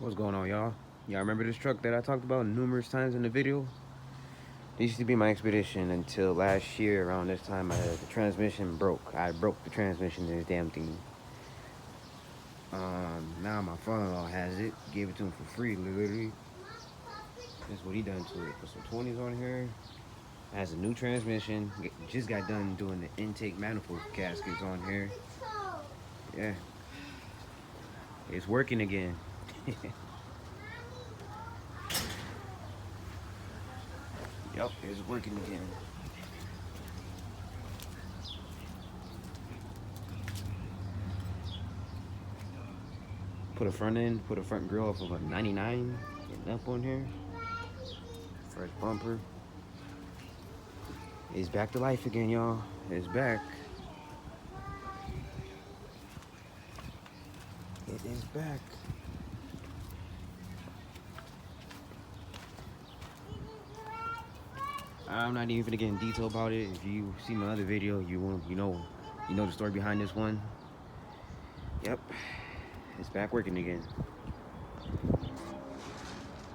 What's going on, y'all? Y'all remember this truck that I talked about numerous times in the video? It used to be my expedition until last year around this time. The transmission broke. I broke the transmission in this damn thing. Now my father-in-law has it. Gave it to him for free, literally. That's what he done to it. Put some 20s on here. Has a new transmission. Just got done doing the intake manifold gaskets on here. Yeah, it's working again. Yep, it's working again. Put a front grill off of a 99, getting up on here. Fresh bumper. It's back to life again, y'all. It's back. It is back. I'm not even gonna get in detail about it. If you see my other video, you know the story behind this one. Yep, it's back working again.